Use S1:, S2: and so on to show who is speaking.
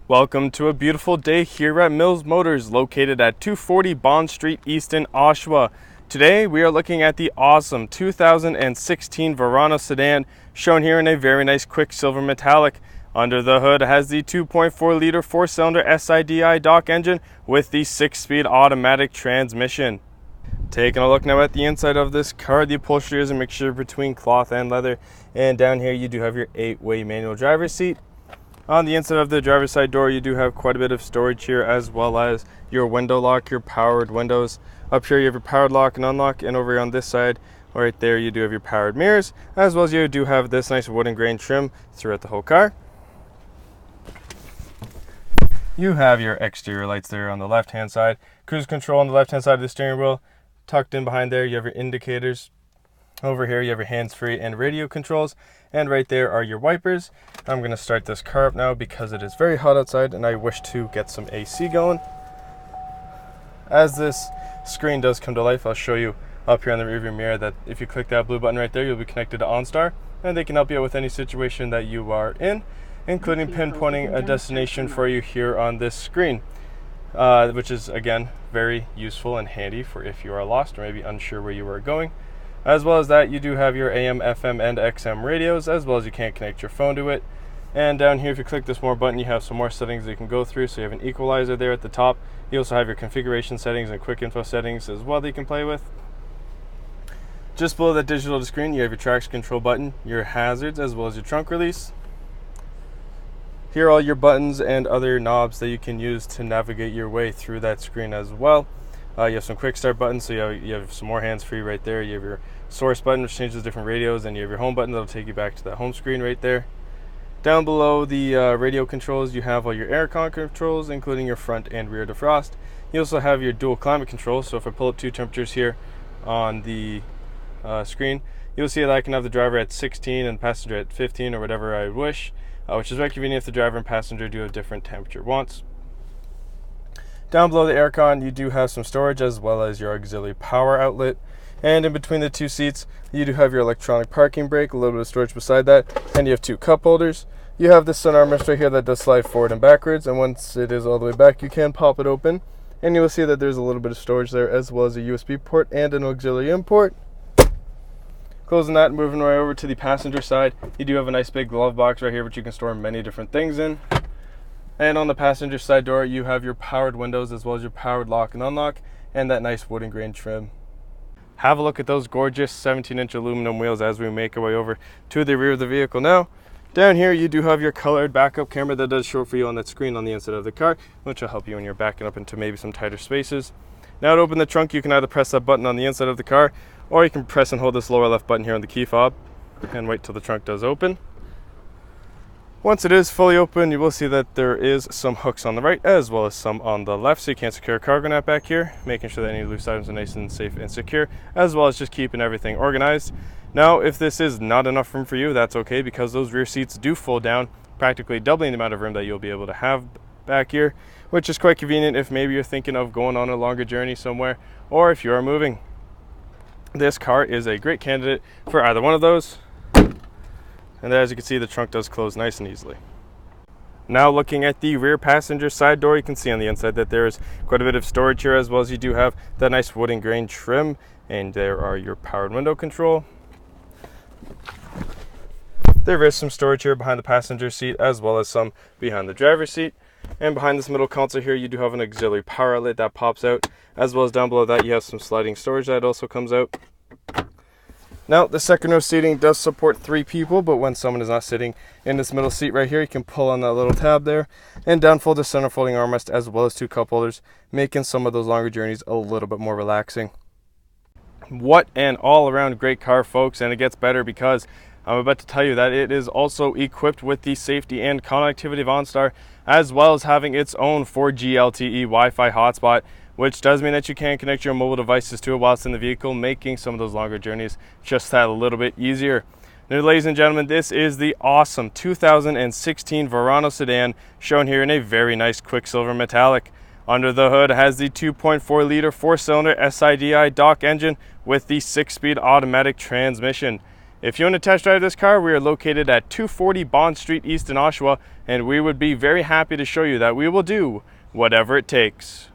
S1: Welcome to a beautiful day here at Mills Motors, located at 240 Bond Street East in Oshawa. Today we are looking at the awesome 2016 Verano Sedan, shown here in a very nice quicksilver metallic. Under the hood it has the 2.4 liter 4-cylinder SIDI dock engine with the 6-speed automatic transmission. Taking a look now at the inside of this car, the upholstery is a mixture between cloth and leather, and down here you do have your 8-way manual driver's seat. On the inside of the driver's side door, you do have quite a bit of storage here, as well as your window lock, your powered windows. Up here you have your powered lock and unlock, and over on this side, right there, you do have your powered mirrors, as well as you do have this nice wooden grain trim throughout the whole car. You have your exterior lights there on the left hand side, cruise control on the left hand side of the steering wheel. Tucked in behind there, you have your indicators. Over here you have your hands-free and radio controls, and right there are your wipers. I'm going to start this car up now because it is very hot outside and I wish to get some AC going. As this screen does come to life, I'll show you up here on the rearview mirror that if you click that blue button right there, you'll be connected to OnStar, and they can help you out with any situation that you are in, including pinpointing a destination for you here on this screen, which is again very useful and handy for if you are lost or maybe unsure where you are going. As well as that, you do have your AM, FM, and XM radios, as well as you can connect your phone to it. And down here, if you click this more button, you have some more settings that you can go through. So you have an equalizer there at the top. You also have your configuration settings and quick info settings as well that you can play with. Just below that digital screen, you have your traction control button, your hazards, as well as your trunk release. Here are all your buttons and other knobs that you can use to navigate your way through that screen as well. You have some quick start buttons, so you have some more hands-free right there. You have your source button, which changes different radios, and you have your home button that'll take you back to that home screen right there. Down below the radio controls, you have all your aircon controls, including your front and rear defrost. You also have your dual climate control, so if I pull up two temperatures here on the screen, you'll see that I can have the driver at 16 and passenger at 15 or whatever I wish, which is very convenient if the driver and passenger do have different temperature wants. Down below the aircon, you do have some storage as well as your auxiliary power outlet. And in between the two seats, you do have your electronic parking brake, a little bit of storage beside that, and you have two cup holders. You have this sun armrest right here that does slide forward and backwards, and once it is all the way back, you can pop it open. And you will see that there's a little bit of storage there, as well as a USB port and an auxiliary in port. Closing that and moving right over to the passenger side, you do have a nice big glove box right here, which you can store many different things in. And on the passenger side door, you have your powered windows as well as your powered lock and unlock, and that nice wooden grain trim. Have a look at those gorgeous 17-inch aluminum wheels as we make our way over to the rear of the vehicle now. Down here you do have your colored backup camera that does show for you on that screen on the inside of the car, which will help you when you're backing up into maybe some tighter spaces. Now to open the trunk, you can either press that button on the inside of the car, or you can press and hold this lower left button here on the key fob and wait till the trunk does open. Once it is fully open, you will see that there is some hooks on the right as well as some on the left, so you can secure a cargo net back here, making sure that any loose items are nice and safe and secure, as well as just keeping everything organized. Now, if this is not enough room for you, that's okay, because those rear seats do fold down, practically doubling the amount of room that you'll be able to have back here, which is quite convenient if maybe you're thinking of going on a longer journey somewhere, or if you are moving. This car is a great candidate for either one of those. And as you can see, the trunk does close nice and easily. Now looking at the rear passenger side door, you can see on the inside that there is quite a bit of storage here, as well as you do have that nice wooden grain trim, and there are your powered window control. There is some storage here behind the passenger seat as well as some behind the driver's seat. And behind this middle console here, you do have an auxiliary power outlet that pops out, as well as down below that you have some sliding storage that also comes out. Now, the second row seating does support 3 people, but when someone is not sitting in this middle seat right here, you can pull on that little tab there and downfold the center folding armrest as well as 2 cup holders, making some of those longer journeys a little bit more relaxing. What an all-around great car, folks, and it gets better because I'm about to tell you that it is also equipped with the safety and connectivity of OnStar, as well as having its own 4G LTE Wi-Fi hotspot, which does mean that you can connect your mobile devices to it whilst in the vehicle, making some of those longer journeys just that a little bit easier. Now, ladies and gentlemen, this is the awesome 2016 Verano Sedan, shown here in a very nice quicksilver metallic. Under the hood has the 2.4 liter 4-cylinder SIDI dock engine with the 6-speed automatic transmission. If you want to test drive this car, we are located at 240 Bond Street East in Oshawa, and we would be very happy to show you that we will do whatever it takes.